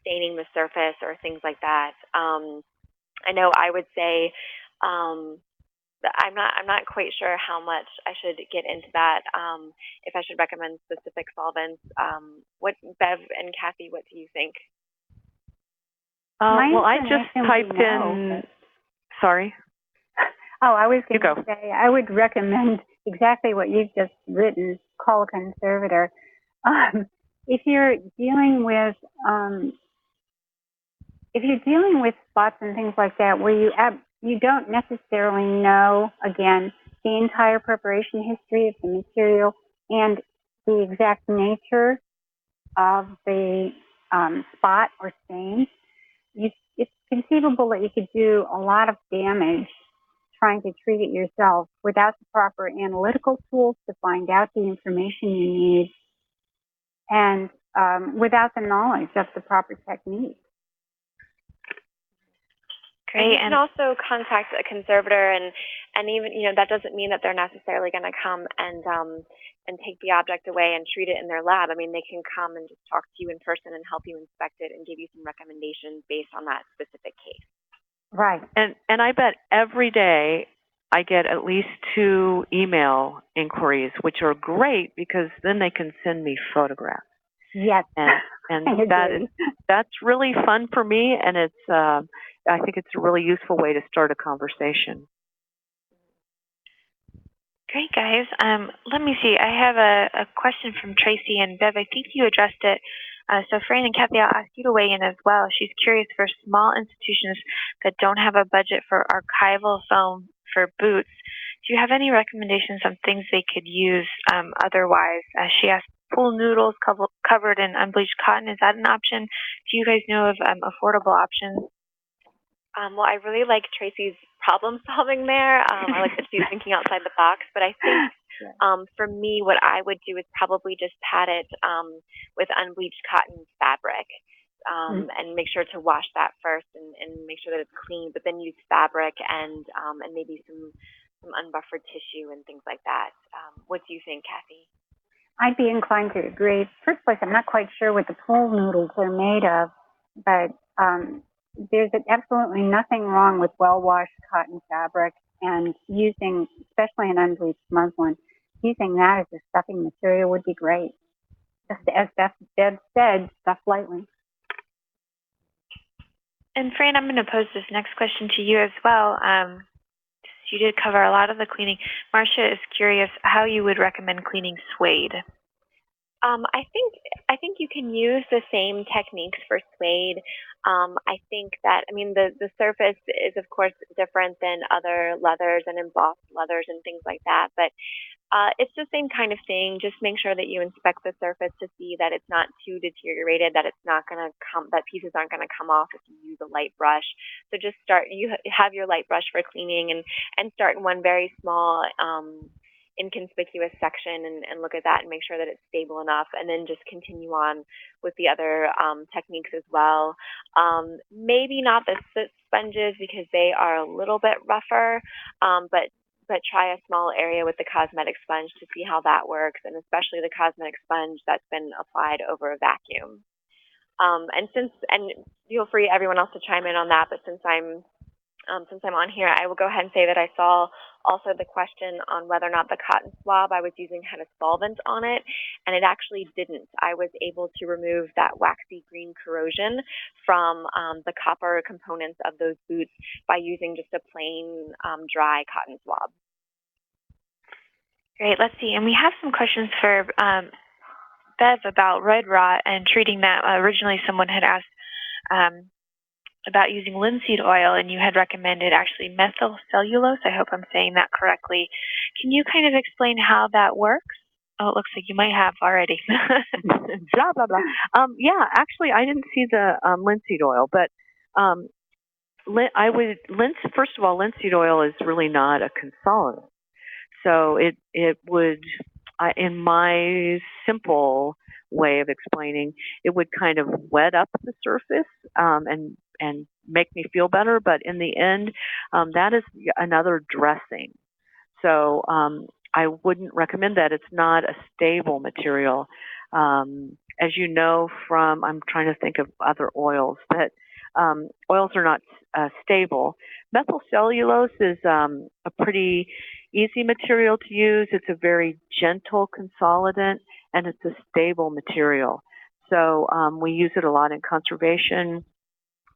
Speaker 3: staining the surface or things like that. I know I would say I'm not quite sure how much I should get into that. If I should recommend specific solvents. What, Bev and Kathy, what do you think?
Speaker 5: Well, I just typed in. Sorry.
Speaker 4: Oh, I was going to say I would recommend exactly what you've just written. Call a conservator. If you're dealing with spots and things like that where you don't necessarily know, again, the entire preparation history of the material, and the exact nature of the spot or stain, it's conceivable that you could do a lot of damage trying to treat it yourself without the proper analytical tools to find out the information you need, and without the knowledge of the proper technique.
Speaker 3: Great. And you can also contact a conservator, and even, you know, that doesn't mean that they're necessarily going to come and take the object away and treat it in their lab. I mean, they can come and just talk to you in person and help you inspect it and give you some recommendations based on that specific case.
Speaker 4: Right.
Speaker 5: And I bet every day I get at least 2 email inquiries, which are great because then they can send me photographs.
Speaker 4: Yes.
Speaker 5: And that's really fun for me, and it's I think it's a really useful way to start a conversation.
Speaker 2: Great, guys. Let me see. I have a question from Tracy, and Bev, I think you addressed it. So Fran and Kathy, I'll ask you to weigh in as well. She's curious, for small institutions that don't have a budget for archival foam for boots, do you have any recommendations on things they could use otherwise? She asked, pool noodles covered in unbleached cotton, is that an option? Do you guys know of affordable options?
Speaker 3: Well, I really like Tracy's problem solving there. I like that she's thinking outside the box, but I think for me, what I would do is probably just pad it with unbleached cotton fabric, and make sure to wash that first and make sure that it's clean, but then use fabric and maybe some unbuffered tissue and things like that. What do you think, Kathy?
Speaker 4: I'd be inclined to agree. First place, I'm not quite sure what the pool noodles are made of, but there's absolutely nothing wrong with well-washed cotton fabric and using, especially an unbleached muslin, using that as a stuffing material would be great. Just as Bev said, stuff lightly.
Speaker 2: And Fran, I'm going to pose this next question to you as well. You did cover a lot of the cleaning. Marcia is curious how you would recommend cleaning suede.
Speaker 3: I think you can use the same techniques for suede. I think that, I mean, the surface is, of course, different than other leathers and embossed leathers and things like that, but it's the same kind of thing. Just make sure that you inspect the surface to see that it's not too deteriorated, that it's not going to that pieces aren't going to come off if you use a light brush. So just you have your light brush for cleaning and start in one very small inconspicuous section and look at that and make sure that it's stable enough, and then just continue on with the other techniques as well. Maybe not the soot sponges because they are a little bit rougher, but try a small area with the cosmetic sponge to see how that works, and especially the cosmetic sponge that's been applied over a vacuum. And feel free, everyone else, to chime in on that, but since I'm on here, I will go ahead and say that I saw also the question on whether or not the cotton swab I was using had a solvent on it, and it actually didn't. I was able to remove that waxy green corrosion from the copper components of those boots by using just a plain dry cotton swab.
Speaker 2: Great, let's see. And we have some questions for Bev about red rot and treating that. Originally, someone had asked about using linseed oil, and you had recommended actually methyl cellulose. I hope I'm saying that correctly. Can you kind of explain how that works? Oh, it looks like you might have already.
Speaker 5: Blah, blah, blah. Yeah, actually, I didn't see the linseed oil, but first of all, linseed oil is really not a consolidant. So it would, in my simple way of explaining, it would kind of wet up the surface and make me feel better. But in the end, that is another dressing. So I wouldn't recommend that. It's not a stable material. As you know from, I'm trying to think of other oils, that oils are not stable. Methyl cellulose is a pretty easy material to use. It's a very gentle consolidant, and it's a stable material. So we use it a lot in conservation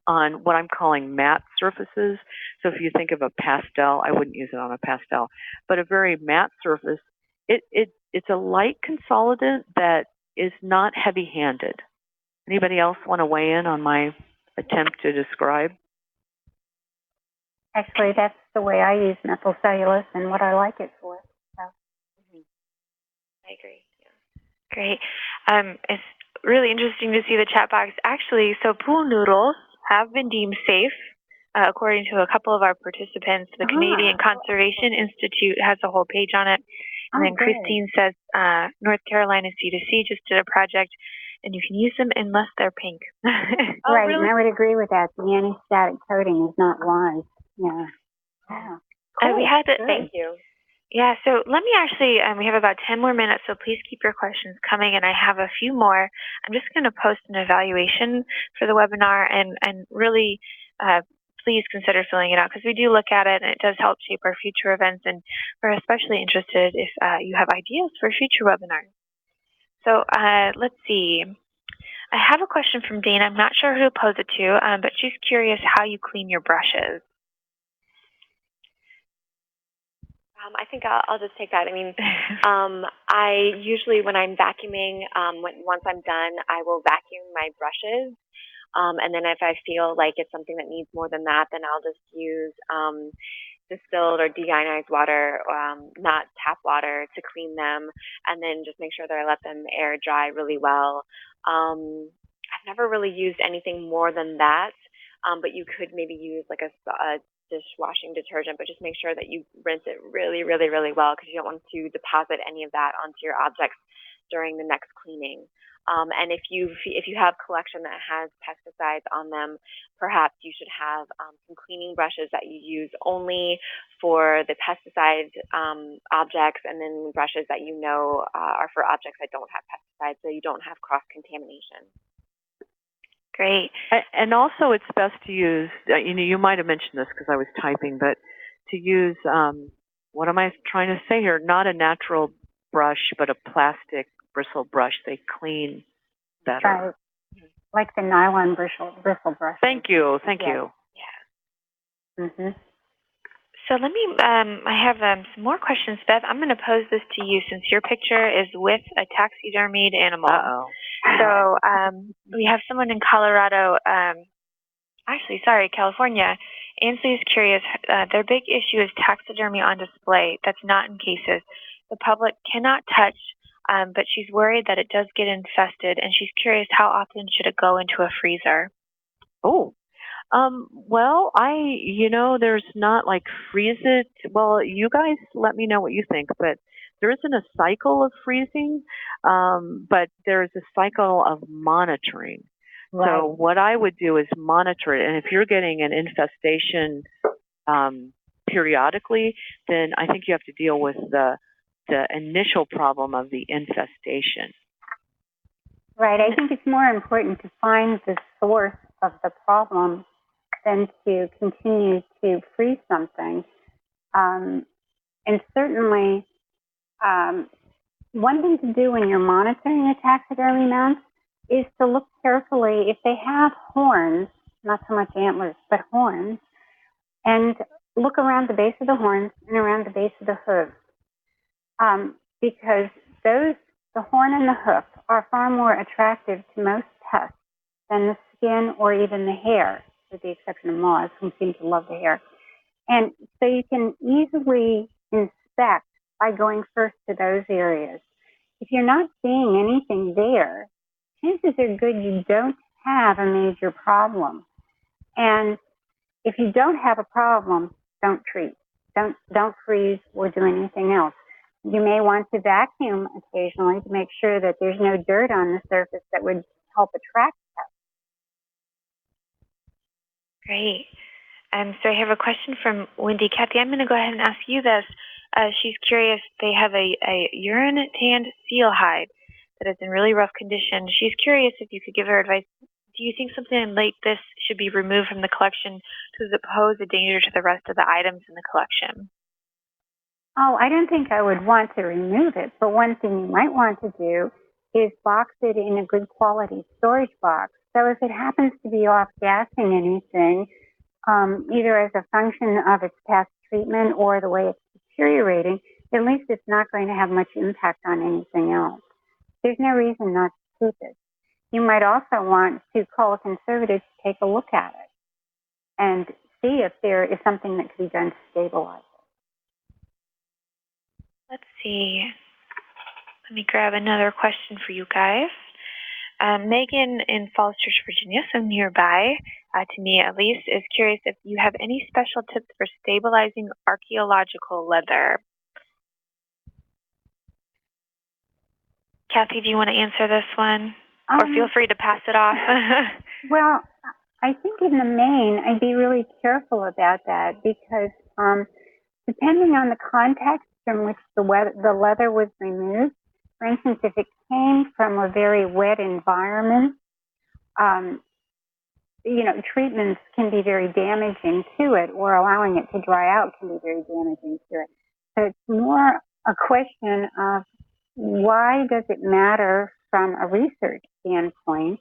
Speaker 5: on what I'm calling matte surfaces. So if you think of a pastel, I wouldn't use it on a pastel, but a very matte surface, it's a light consolidant that is not heavy-handed. Anybody else want to weigh in on my attempt to describe?
Speaker 4: Actually, that's the way I use methyl cellulose and what I like it for. So.
Speaker 3: I agree. Yeah.
Speaker 2: Great. It's really interesting to see the chat box. Actually, so pool noodles have been deemed safe, according to a couple of our participants. The Canadian Conservation Institute has a whole page on it. And then Christine says North Carolina C2C just did a project, and you can use them unless they're pink.
Speaker 4: Right,
Speaker 2: really?
Speaker 4: and I would agree with that. The anti-static coating is not live. Yeah. Yeah.
Speaker 2: We had it.
Speaker 3: Thank you.
Speaker 2: Yeah, so let me actually, we have about 10 more minutes, so please keep your questions coming, and I have a few more. I'm just going to post an evaluation for the webinar, and really please consider filling it out, because we do look at it, and it does help shape our future events, and we're especially interested if you have ideas for future webinars. So let's see. I have a question from Dana. I'm not sure who to pose it to, but she's curious how you clean your brushes.
Speaker 3: I think I'll just take that. I mean, I usually, when I'm vacuuming, once I'm done, I will vacuum my brushes. And then if I feel like it's something that needs more than that, then I'll just use distilled or deionized water, not tap water, to clean them, and then just make sure that I let them air dry really well. I've never really used anything more than that, but you could maybe use like a dishwashing detergent, but just make sure that you rinse it really, really, really well, because you don't want to deposit any of that onto your objects during the next cleaning. And if you have collection that has pesticides on them, perhaps you should have some cleaning brushes that you use only for the pesticide objects, and then brushes that you know are for objects that don't have pesticides, so you don't have cross-contamination.
Speaker 2: Great.
Speaker 5: And also, it's best to use, you might have mentioned this because I was typing, but to use, what am I trying to say here? Not a natural brush, but a plastic bristle brush. They clean better.
Speaker 4: Right. Like the nylon bristle brush.
Speaker 5: Thank you. Thank you.
Speaker 2: Yeah.
Speaker 4: Mm-hmm.
Speaker 2: So let me, I have some more questions, Beth. I'm going to pose this to you since your picture is with a taxidermied animal.
Speaker 5: Uh-oh.
Speaker 2: So we have someone in Colorado, California. Ainsley is curious. Their big issue is taxidermy on display that's not in cases. The public cannot touch, but she's worried that it does get infested, and she's curious how often should it go into a freezer?
Speaker 5: Oh. Well, there's not like freeze it. Well, you guys let me know what you think, but there isn't a cycle of freezing, but there's a cycle of monitoring. Right. So what I would do is monitor it, and if you're getting an infestation periodically, then I think you have to deal with the initial problem of the infestation.
Speaker 4: Right. I think it's more important to find the source of the problem than to continue to freeze something. And certainly, one thing to do when you're monitoring a taxidermy mount is to look carefully if they have horns, not so much antlers, but horns, and look around the base of the horns and around the base of the hooves. Because the horn and the hoof are far more attractive to most pests than the skin or even the hair, with the exception of moths, who seem to love the hair. And so you can easily inspect by going first to those areas. If you're not seeing anything there, chances are good you don't have a major problem. And if you don't have a problem, don't treat. Don't freeze or do anything else. You may want to vacuum occasionally to make sure that there's no dirt on the surface that would help attract pests.
Speaker 2: Great. So I have a question from Wendy. Kathy, I'm going to go ahead and ask you this. She's curious. They have a urine tanned seal hide that is in really rough condition. She's curious if you could give her advice. Do you think something like this should be removed from the collection to pose a danger to the rest of the items in the collection?
Speaker 4: Oh, I don't think I would want to remove it, but one thing you might want to do is box it in a good quality storage box. So if it happens to be off-gassing anything, either as a function of its past treatment or the way it's deteriorating, at least it's not going to have much impact on anything else. There's no reason not to keep it. You might also want to call a conservator to take a look at it and see if there is something that could be done to stabilize it.
Speaker 2: Let's see. Let me grab another question for you guys. Megan in Falls Church, Virginia, so nearby, to me at least, is curious if you have any special tips for stabilizing archaeological leather. Kathy, do you want to answer this one? Or feel free to pass it off.
Speaker 4: Well, I think in the main, I'd be really careful about that because depending on the context from which the leather was removed, for instance, if it came from a very wet environment, treatments can be very damaging to it, or allowing it to dry out can be very damaging to it. So it's more a question of why does it matter from a research standpoint,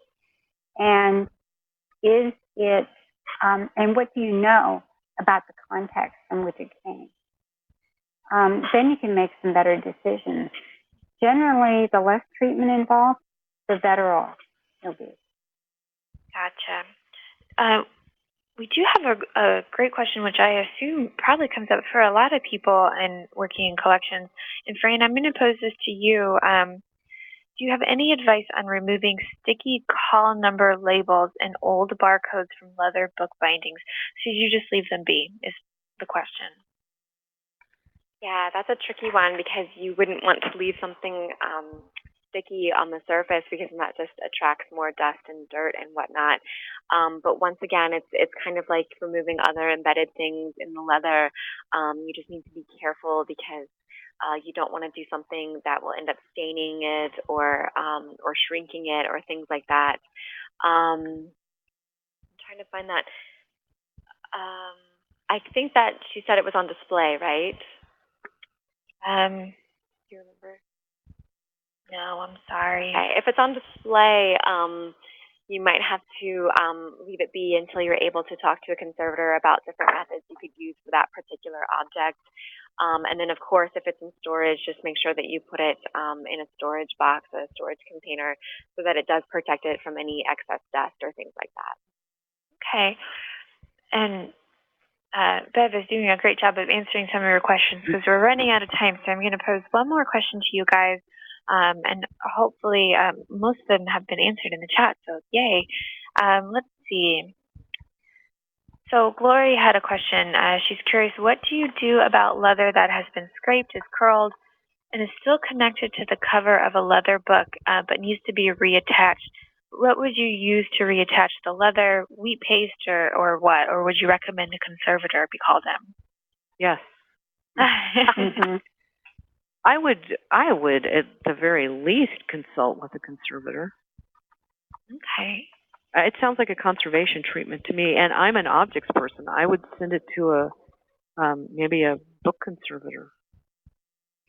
Speaker 4: and is it, and what do you know about the context from which it came? Then you can make some better decisions. Generally, the less treatment involved, the better off you'll be.
Speaker 2: Gotcha. We do have a great question, which I assume probably comes up for a lot of people in working in collections. And Fran, I'm going to pose this to you. Do you have any advice on removing sticky column number labels and old barcodes from leather book bindings? Should you just leave them be, is the question.
Speaker 3: Yeah, that's a tricky one because you wouldn't want to leave something sticky on the surface because that just attracts more dust and dirt and whatnot. But once again, it's kind of like removing other embedded things in the leather. You just need to be careful because you don't want to do something that will end up staining it or shrinking it or things like that. I'm trying to find that. I think that she said it was on display, right? Do you remember?
Speaker 2: No, I'm sorry.
Speaker 3: Okay. If it's on display, you might have to leave it be until you're able to talk to a conservator about different methods you could use for that particular object. And then, of course, if it's in storage, just make sure that you put it in a storage box, a storage container, so that it does protect it from any excess dust or things like that.
Speaker 2: Okay. And Bev is doing a great job of answering some of your questions because we're running out of time. So I'm going to pose one more question to you guys. And hopefully most of them have been answered in the chat, so yay. Let's see. So Glory had a question. She's curious, what do you do about leather that has been scraped, is curled, and is still connected to the cover of a leather book, but needs to be reattached? What would you use to reattach the leather, wheat paste, or what? Or would you recommend a conservator be called in?
Speaker 5: Yes. I would at the very least consult with a conservator.
Speaker 2: Okay.
Speaker 5: It sounds like a conservation treatment to me, and I'm an objects person. I would send it to maybe a book conservator.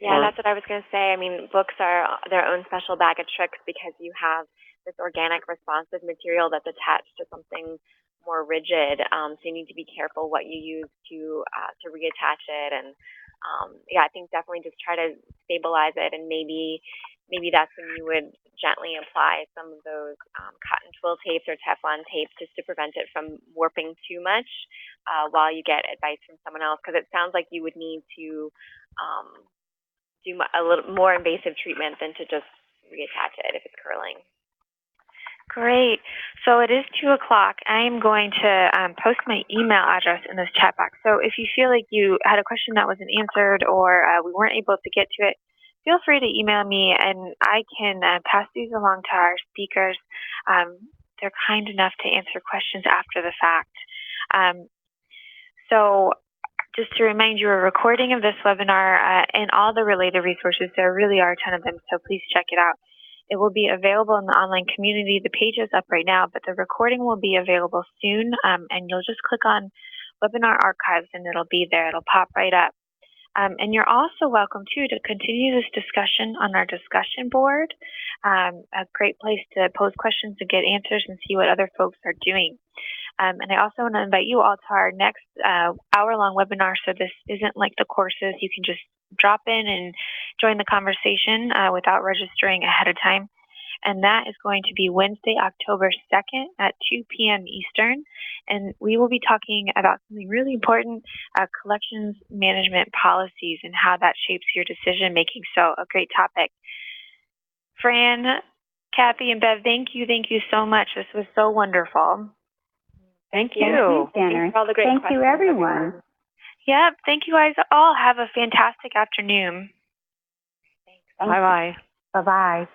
Speaker 3: Yeah, that's what I was going to say. I mean, books are their own special bag of tricks because you have this organic responsive material that's attached to something more rigid. So you need to be careful what you use to reattach it. And I think definitely just try to stabilize it, and maybe that's when you would gently apply some of those cotton twill tapes or Teflon tapes just to prevent it from warping too much while you get advice from someone else, because it sounds like you would need to do a little more invasive treatment than to just reattach it if it's curling.
Speaker 2: Great. So it is 2 o'clock. I am going to post my email address in this chat box. So if you feel like you had a question that wasn't answered or we weren't able to get to it, feel free to email me and I can pass these along to our speakers. They're kind enough to answer questions after the fact. So just to remind you, a recording of this webinar and all the related resources, there really are a ton of them, so please check it out. It will be available in the online community. The page is up right now, but the recording will be available soon, and you'll just click on Webinar Archives and it'll be there. It'll pop right up. And you're also welcome, too, to continue this discussion on our discussion board, a great place to pose questions and get answers and see what other folks are doing. And I also want to invite you all to our next hour-long webinar. So this isn't like the courses. You can just drop in and join the conversation without registering ahead of time. And that is going to be Wednesday, October 2nd at 2 p.m. Eastern. And we will be talking about something really important, collections management policies and how that shapes your decision making. So a great topic. Fran, Kathy, and Bev, thank you so much. This was so wonderful.
Speaker 5: Thank
Speaker 4: Thank
Speaker 5: you.
Speaker 4: you,
Speaker 3: Thanks
Speaker 4: Jenner.
Speaker 3: for all the great
Speaker 4: Thank
Speaker 3: questions,
Speaker 4: you, everyone.
Speaker 2: Yep, thank you guys all. Have a fantastic afternoon.
Speaker 4: Thank you.
Speaker 5: Bye-bye.
Speaker 4: Bye-bye.